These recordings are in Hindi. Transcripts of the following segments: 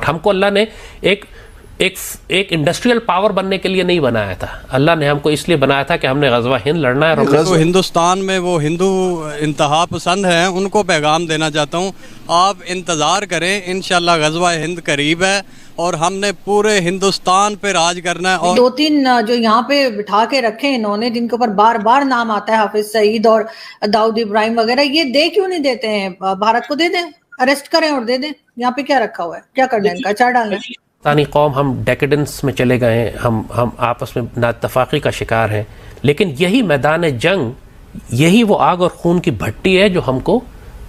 हमको अल्लाह ने एक इंडस्ट्रियल पावर बनने के लिए नहीं बनाया था। अल्लाह ने हमको इसलिए बनाया था कि हमने गज़वा हिंद लड़ना है। तो हिंदुस्तान में वो हिंदू इंतहा पसंद हैं, उनको पैगाम देना चाहता हूँ, आप इंतज़ार करें, इंशाल्लाह गज़वा हिंद करीब है और हमने पूरे हिंदुस्तान पे राज करना है। और 2-3 जो यहाँ पे बिठा के रखे इन्होंने, जिनके ऊपर बार बार नाम आता है, हाफिज सईद और दाऊद इब्राहिम वगैरह, ये दे क्यों नहीं देते हैं? भारत को दे दें, अरेस्ट करें और दे दें। यहाँ पे क्या रखा हुआ है? क्या करना है इनका? अचार डालना है? पाकिस्तानी कौम हम डेकेडेंस में चले गए हैं, हम आपस में नाइत्तफ़ाक़ी का शिकार हैं। लेकिन यही मैदान जंग, यही वो आग और खून की भट्टी है जो हमको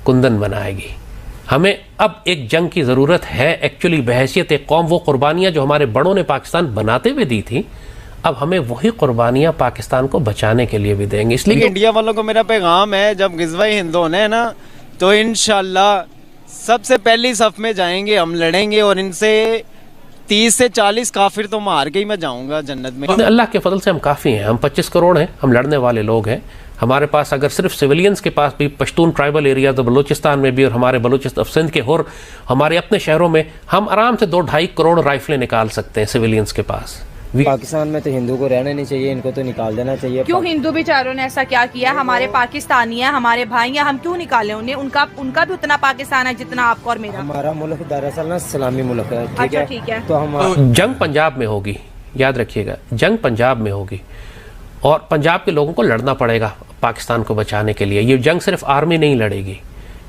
कुंदन बनाएगी। हमें अब एक जंग की ज़रूरत है एक्चुअली बहैसियत एक कौम। वो कुर्बानियाँ जो हमारे बड़ों ने पाकिस्तान बनाते हुए दी थी, अब हमें वही कुर्बानियाँ पाकिस्तान को बचाने के लिए भी देंगे। इसलिए इंडिया वालों को मेरा पैगाम है, जब ग़ज़वा हिंद होना है ना, तो इंशाल्लाह सबसे पहली सफ़ में जाएंगे, हम लड़ेंगे और इनसे 30 से 40 काफिर तो मार के ही मैं जाऊंगा जन्नत में। अल्लाह के फजल से हम काफ़ी हैं, हम 25 करोड़ हैं, हम लड़ने वाले लोग हैं। हमारे पास अगर सिर्फ सिविलियंस के पास भी, पश्तून ट्राइबल एरिया तो बलूचिस्तान में भी और हमारे बलूचिस्तान सिंध के और हमारे अपने शहरों में हम आराम से 2-2.5 करोड़ राइफलें निकाल सकते हैं सिविलियंस के पास। पाकिस्तान में तो हिंदू को रहना नहीं चाहिए, इनको तो निकाल देना चाहिए। क्यों हिंदू बेचारों ने ऐसा क्या किया? हमारे पाकिस्तानी है, हमारे भाई हैं, हम क्यों निकालें उन्हें? उनका भी उतना पाकिस्तान है जितना आपका और मेरा। हमारा मुल्क दरअसल ना इस्लामी मुल्क है। अच्छा ठीक है। तो हम जंग पंजाब में होगी, याद रखिएगा, जंग पंजाब में होगी और पंजाब के लोगों को लड़ना पड़ेगा पाकिस्तान को बचाने के लिए। ये जंग सिर्फ आर्मी नहीं लड़ेगी,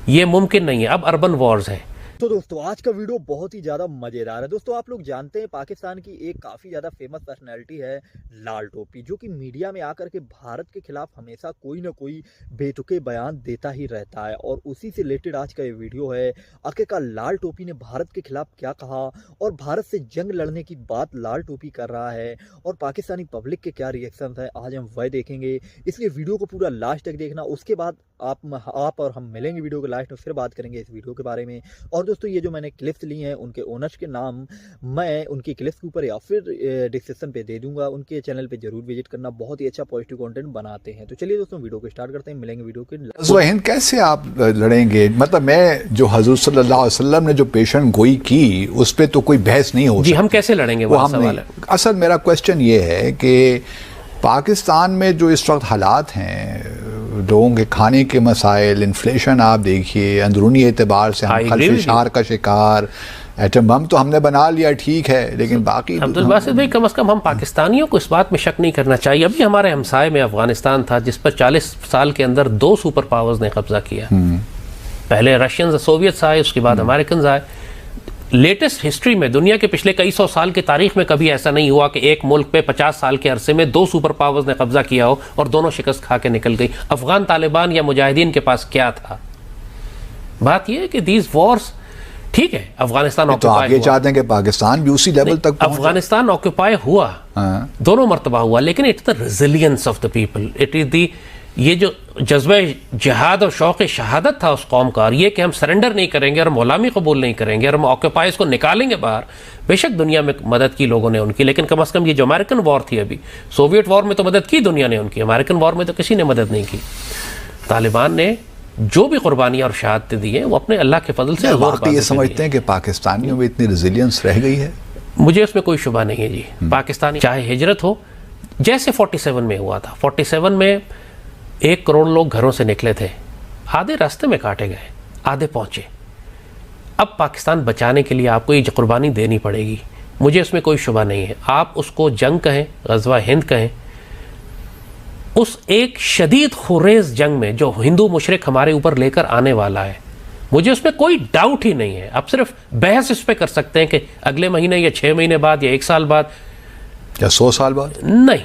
ये मुमकिन नहीं है। अब अर्बन वॉर्स हैं। तो दोस्तों आज का वीडियो बहुत ही ज़्यादा मज़ेदार है। दोस्तों आप लोग जानते हैं पाकिस्तान की एक काफ़ी ज़्यादा फेमस पर्सनैलिटी है लाल टोपी, जो कि मीडिया में आकर के भारत के खिलाफ हमेशा कोई ना कोई बेतुके बयान देता ही रहता है। और उसी से रिलेटेड आज का ये वीडियो है। आखिरकार लाल टोपी ने भारत के खिलाफ क्या कहा और भारत से जंग लड़ने की बात लाल टोपी कर रहा है और पाकिस्तानी पब्लिक के क्या रिएक्शन है, आज हम वह देखेंगे। इसलिए वीडियो को पूरा लास्ट तक देखना। उसके बाद आप और हम मिलेंगे वीडियो के लास्ट में, फिर बात करेंगे इस वीडियो के बारे में। और दोस्तों ये जो मैंने क्लिप्स ली हैं उनके ओनर्स के नाम मैं उनकी क्लिप्स के ऊपर या फिर डिस्क्रिप्शन पे दे दूंगा। उनके चैनल पे जरूर विजिट करना, बहुत ही अच्छा पॉजिटिव कंटेंट बनाते हैं। तो चलिए दोस्तों वीडियो को स्टार्ट करते हैं, मिलेंगे वीडियो के। ग़ज़वा हिंद कैसे आप लड़ेंगे? मतलब मैं जो हज़रत सल्लल्लाहु अलैहि वसल्लम ने जो पेशन गोई की उस पर तो कोई बहस नहीं हो जी, हम कैसे लड़ेंगे वो सवाल है। असल मेरा क्वेश्चन ये है कि पाकिस्तान में जो इस वक्त हालात हैं, लोगों के खाने के मसाइल, इन्फ्लेशन आप देखिए, अंदरूनी एतबार से हम खल्फिशार का शिकार, एटम बम तो हमने बना लिया ठीक है, लेकिन बाकी अब्दुल बासित भाई कम से कम हम पाकिस्तानियों को इस बात में शक नहीं करना चाहिए। अभी हमारे हमसाए में अफगानिस्तान था जिस पर 40 साल के अंदर 2 सुपर पावर्स ने कब्जा किया। पहले रशियंस, सोवियट्स आए, उसके बाद अमेरिकन आए। लेटेस्ट हिस्ट्री में, दुनिया के पिछले कई सौ साल की तारीख में कभी ऐसा नहीं हुआ कि एक मुल्क पे 50 साल के अरसे में 2 सुपर पावर्स ने कब्जा किया हो और दोनों शिकस्त खा के निकल गई। अफगान तालिबान या मुजाहिदीन के पास क्या था? बात यह है कि दीज वॉर्स, ठीक है, अफगानिस्तान ऑक्यूपाई तो चाहते हैं कि पाकिस्तान भी उसी लेवल तक अफगानिस्तान ऑक्यूपाई हुआ, दोनों मरतबा हुआ, लेकिन it's the resilience of the people, it is the, ये जो जज्बा जिहाद और शौक़ शहादत था उस कौम का, और ये कि हम सरेंडर नहीं करेंगे और मौलामी कबूल नहीं करेंगे और हम ऑक्यूपाइज को निकालेंगे बाहर। बेशक दुनिया में मदद की लोगों ने उनकी, लेकिन कम अज़ कम ये जो अमेरिकन वॉर थी, अभी सोवियत वॉर में तो मदद की दुनिया ने उनकी, अमेरिकन वॉर में तो किसी ने मदद नहीं की। तालिबान ने जो भी कुर्बानियाँ और शहादतें दी हैं वो अपने अल्लाह के फजल से। वाकई ये समझते हैं कि पाकिस्तानियों में इतनी रेजिलियंस रह गई है? मुझे उसमें कोई शुबा नहीं है जी। पाकिस्तानी चाहे हिजरत हो, जैसे 47 में हुआ था, 47 में 1 करोड़ लोग घरों से निकले थे, आधे रास्ते में काटे गए, आधे पहुंचे। अब पाकिस्तान बचाने के लिए आपको ये कुर्बानी देनी पड़ेगी, मुझे उसमें कोई शुबा नहीं है। आप उसको जंग कहें, ग़ज़वा हिंद कहें, उस एक शदीद खुरेज जंग में जो हिंदू मुशरिक हमारे ऊपर लेकर आने वाला है, मुझे उसमें कोई डाउट ही नहीं है। अब सिर्फ बहस इस पर कर सकते हैं कि अगले महीने या 6 महीने बाद या 1 साल बाद या 100 साल बाद, नहीं,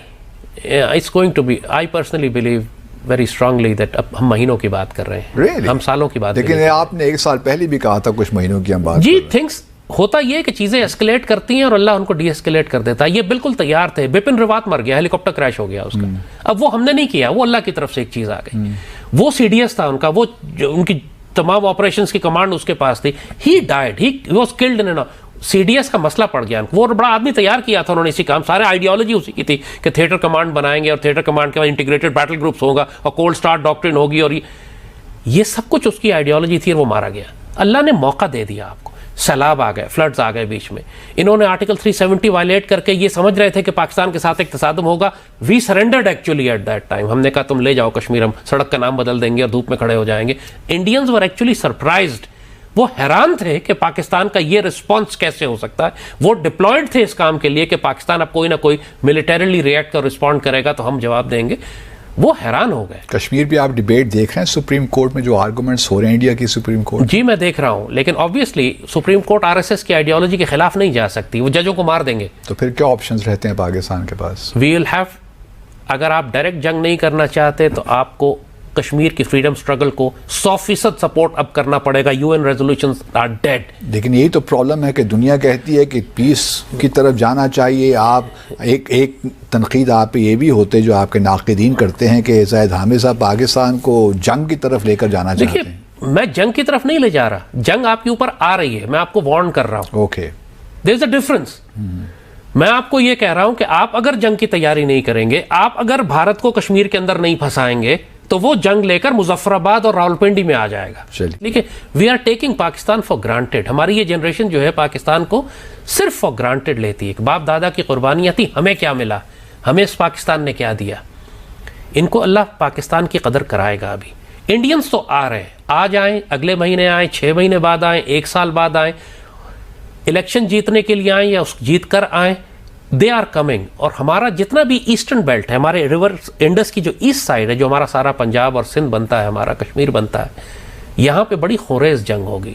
it's going to be, I personally believe very strongly that अब हम महीनों की बात कर रहे हैं। really? हम सालों की बात, लेकिन आपने 1 साल पहले भी कहा था कुछ महीनों की हम बात जी। थिंग्स होता ये कि चीजें एस्केलेट करती हैं और अल्लाह उनको डी एस्केलेट कर देता है। ये बिल्कुल तैयार थे, बिपिन रावत मर गया, हेलीकॉप्टर क्रैश हो गया उसका। अब वो हमने नहीं किया, वो अल्लाह की तरफ से एक चीज आ गई। वो सीडीएस था उनका, वो उनकी तमाम ऑपरेशंस की कमांड उसके पास थी। He died, he was killed in CDS का मसला पड़ गया। वो बड़ा आदमी तैयार किया था उन्होंने, इसी काम, सारे आइडियोलॉजी उसी की थी कि थिएटर कमांड बनाएंगे और थिएटर कमांड के बाद इंटीग्रेटेड बैटल ग्रुप्स होगा और कोल्ड स्टार डॉक्ट्रिन होगी, और ये सब कुछ उसकी आइडियोलॉजी थी और वो मारा गया। अल्लाह ने मौका दे दिया आपको। सैलाब आ गए, फ्लड्स आ गए बीच में। इन्होंने आर्टिकल 370 वायलेट करके ये समझ रहे थे कि पाकिस्तान के साथ एक तसादम होगा। We surrendered actually at that time. हमने कहा तुम ले जाओ कश्मीर, हम सड़क का नाम बदल देंगे और धूप में खड़े हो जाएंगे। इंडियंस वर एक्चुअली सरप्राइज्ड, वो हैरान थे कि पाकिस्तान का ये रिस्पॉन्स कैसे हो सकता है। वो डिप्लॉयड थे इस काम के लिए कि पाकिस्तान अब कोई ना कोई मिलिटरीली रिएक्ट कर रिस्पॉन्ड करेगा तो हम जवाब देंगे। वो हैरान हो गए। कश्मीर पे आप डिबेट देख रहे हैं सुप्रीम कोर्ट में, जो आर्गुमेंट्स हो रहे हैं इंडिया की सुप्रीम कोर्ट? जी मैं देख रहा हूं, लेकिन ऑब्वियसली सुप्रीम कोर्ट आरएसएस की आइडियोलॉजी के खिलाफ नहीं जा सकती, वो जजों को मार देंगे। तो फिर क्या ऑप्शंस रहते हैं पाकिस्तान के पास? वी विल हैव, अगर आप डायरेक्ट जंग नहीं करना चाहते तो आपको कश्मीर की फ्रीडम स्ट्रगल को 100% सपोर्ट अब करना पड़ेगा। UN resolutions are dead. लेकिन यही तो प्रॉब्लम है कि दुनिया कहती है कि पीस की तरफ जाना चाहिए। आप एक तनकीद आप पे ये भी होते जो आपके नाक़िदीन करते हैं कि ज़ाहिद हामिद साहब पाकिस्तान को जंग की तरफ लेकर जाना चाहते हैं। मैं जंग की तरफ नहीं ले जा रहा, जंग आपके ऊपर आ रही है, मैं आपको वार्न कर रहा हूं। Okay, there is a difference. मैं आपको ये कह रहा हूं कि आप अगर जंग की तैयारी नहीं करेंगे, आप अगर भारत को कश्मीर के अंदर नहीं फंसाएंगे तो वो जंग लेकर मुजफ्फराबाद और रावलपिंडी में आ जाएगा। ठीक है, we are taking Pakistan for granted. हमारी ये जनरेशन जो है पाकिस्तान को सिर्फ फॉर ग्रांटेड लेती है। बाप दादा की कुर्बानियां थी, हमें क्या मिला, हमें इस पाकिस्तान ने क्या दिया। इनको अल्लाह पाकिस्तान की कदर कराएगा। अभी इंडियंस तो आ रहे हैं, आज आए, अगले महीने आए, 6 महीने बाद आए, 1 साल बाद आए, इलेक्शन जीतने के लिए आए या उस जीत कर आए, दे आर कमिंग। और हमारा जितना भी ईस्टर्न बेल्ट है, हमारे रिवर इंडस की जो ईस्ट साइड है, जो हमारा सारा पंजाब और सिंध बनता है, हमारा कश्मीर बनता है, यहाँ पे बड़ी खोरेज जंग होगी।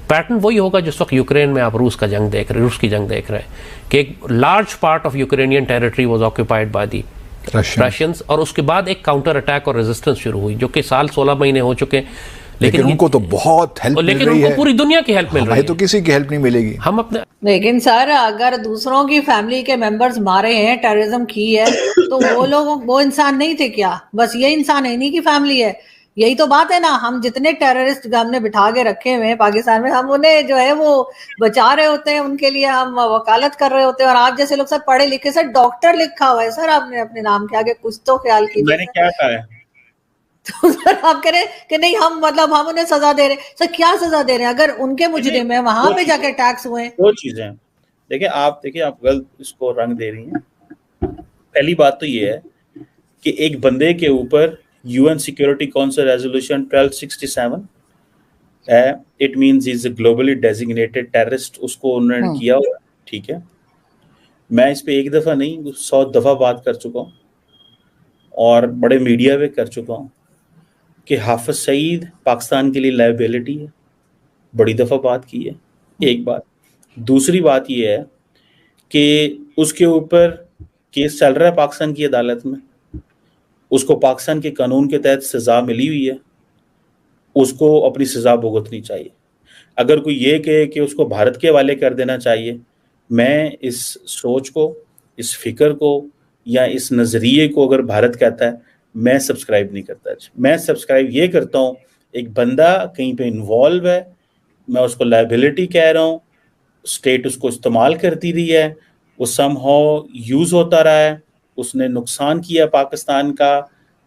पैटर्न वही होगा जिस वक्त यूक्रेन में आप रूस की जंग देख रहे हैं कि एक large part of Ukrainian territory was occupied by the Russians, और उसके बाद एक काउंटर अटैक और रेजिस्टेंस शुरू हुई जो कि साल 16 महीने हो चुके हैं। लेकिन उनको तो बहुत हेल्प मिल रही है, पूरी दुनिया की हेल्प मिल रही है, तो किसी की हेल्प नहीं मिलेगी। हम अपने लेकिन सर अगर दूसरों की फैमिली के मेंबर्स मारे हैं, टेररिज्म की है, तो वो लोग वो इंसान नहीं थे क्या? बस ये इंसान है, इन्हीं की फैमिली है। यही तो बात है ना। हम जितने टेररिस्ट हमने बिठा के रखे हुए हैं पाकिस्तान में, हम उन्हें जो है वो बचा रहे होते हैं, उनके लिए हम वकालत कर रहे होते हैं। और आप जैसे लोग सर पढ़े लिखे, सर डॉक्टर लिखा हुआ है सर आपने अपने नाम के आगे, कुछ तो ख्याल कीजिए। मैंने क्या कहा है? तो सर आप कह रहे कि नहीं हम मतलब हम उन्हें सजा दे रहे हैं। सर क्या सजा दे रहे हैं? अगर उनके मुजरिम है वहां पे जाके टैक्स हुए। दो चीजें देखिए, आप गलत इसको रंग दे रही हैं। पहली बात तो ये है कि एक बंदे के ऊपर यूएन सिक्योरिटी काउंसिल रेजोल्यूशन 1267 है, it means is a globally designated terrorist, उसको उन्होंने किया हुआ। ठीक है, मैं इस पे एक दफा नहीं 100 दफा बात कर चुका हूँ और बड़े मीडिया पे कर चुका हूँ कि हाफिज सईद पाकिस्तान के लिए लायबिलिटी है, बड़ी दफ़ा बात की है। एक बात। दूसरी बात ये है कि उसके ऊपर केस चल रहा है पाकिस्तान की अदालत में, उसको पाकिस्तान के कानून के तहत सज़ा मिली हुई है, उसको अपनी सज़ा भुगतनी चाहिए। अगर कोई ये कहे कि उसको भारत के हवाले कर देना चाहिए, मैं इस सोच को, इस फिक्र को या इस नज़रिए को अगर भारत कहता है, मैं सब्सक्राइब नहीं करता। मैं सब्सक्राइब ये करता हूँ, एक बंदा कहीं पे इन्वॉल्व है, मैं उसको लायबिलिटी कह रहा हूँ, स्टेट उसको इस्तेमाल करती रही है, वो समहाउ यूज़ होता रहा है, उसने नुकसान किया पाकिस्तान का,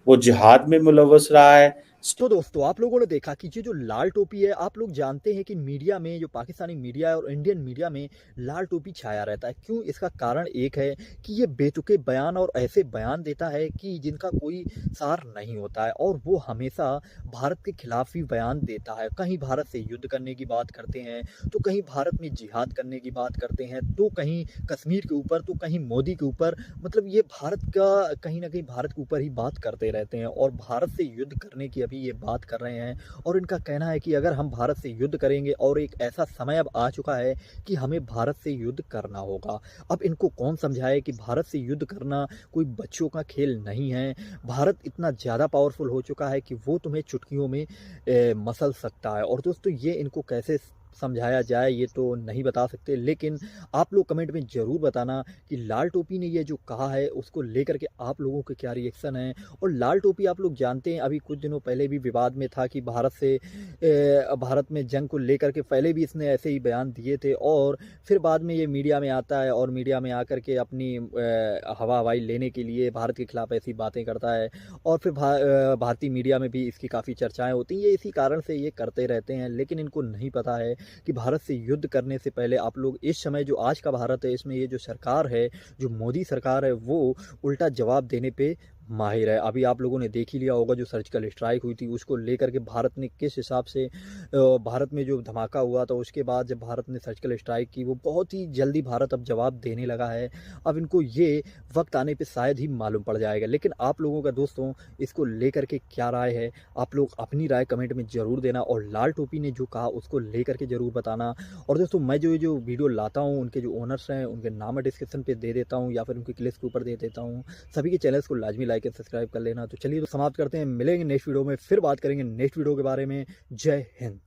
वो जिहाद में मुलव्वस रहा है। तो दोस्तों आप लोगों ने देखा कि ये जो लाल टोपी है, आप लोग जानते हैं कि मीडिया में, जो पाकिस्तानी मीडिया है और इंडियन मीडिया में लाल टोपी छाया रहता है। क्यों? इसका कारण एक है कि ये बेतुके बयान और ऐसे बयान देता है कि जिनका कोई सार नहीं होता है, और वो हमेशा भारत के खिलाफ ही बयान देता है। कहीं भारत से युद्ध करने की बात करते हैं, तो कहीं भारत में जिहाद करने की बात करते हैं, तो कहीं कश्मीर के ऊपर, तो कहीं मोदी के ऊपर। मतलब ये भारत का कहीं ना कहीं भारत के ऊपर ही बात करते रहते हैं और भारत से युद्ध करने की भी ये बात कर रहे हैं। और इनका कहना है कि अगर हम भारत से युद्ध करेंगे, और एक ऐसा समय अब आ चुका है कि हमें भारत से युद्ध करना होगा। अब इनको कौन समझाए कि भारत से युद्ध करना कोई बच्चों का खेल नहीं है। भारत इतना ज़्यादा पावरफुल हो चुका है कि वो तुम्हें चुटकियों में मसल सकता है। और दोस्तों ये इनको कैसे समझाया जाए ये तो नहीं बता सकते, लेकिन आप लोग कमेंट में ज़रूर बताना कि लाल टोपी ने ये जो कहा है उसको लेकर के आप लोगों के क्या रिएक्शन है। और लाल टोपी आप लोग जानते हैं, अभी कुछ दिनों पहले भी विवाद में था कि भारत में जंग को लेकर के पहले भी इसने ऐसे ही बयान दिए थे, और फिर बाद में ये मीडिया में आता है और मीडिया में आकर के अपनी हवाई लेने के लिए भारत के खिलाफ ऐसी बातें करता है, और फिर भारतीय मीडिया में भी इसकी काफ़ी चर्चाएँ होती हैं। ये इसी कारण से ये करते रहते हैं, लेकिन इनको नहीं पता है कि भारत से युद्ध करने से पहले आप लोग इस समय जो आज का भारत है, इसमें ये जो सरकार है, जो मोदी सरकार है, वो उल्टा जवाब देने पे माहिर है। अभी आप लोगों ने देख ही लिया होगा जो सर्जिकल स्ट्राइक हुई थी, उसको लेकर के भारत ने किस हिसाब से, भारत में जो धमाका हुआ था उसके बाद जब भारत ने सर्जिकल स्ट्राइक की, वो बहुत ही जल्दी भारत अब जवाब देने लगा है। अब इनको ये वक्त आने पे शायद ही मालूम पड़ जाएगा। लेकिन आप लोगों का दोस्तों इसको लेकर के क्या राय है, आप लोग अपनी राय कमेंट में ज़रूर देना, और लाल टोपी ने जो कहा उसको लेकर के ज़रूर बताना। और दोस्तों मैं जो वीडियो लाता हूँ उनके जो ओनर्स हैं उनके नाम मैं डिस्क्रिप्शन पे दे देता हूँ या फिर उनके क्लिप्स के ऊपर दे देता हूँ। सभी के चैनल्स को लाजमी लाइक एंड सब्सक्राइब कर लेना। तो चलिए तो समाप्त करते हैं, मिलेंगे नेक्स्ट वीडियो में, फिर बात करेंगे नेक्स्ट वीडियो के बारे में। जय हिंद।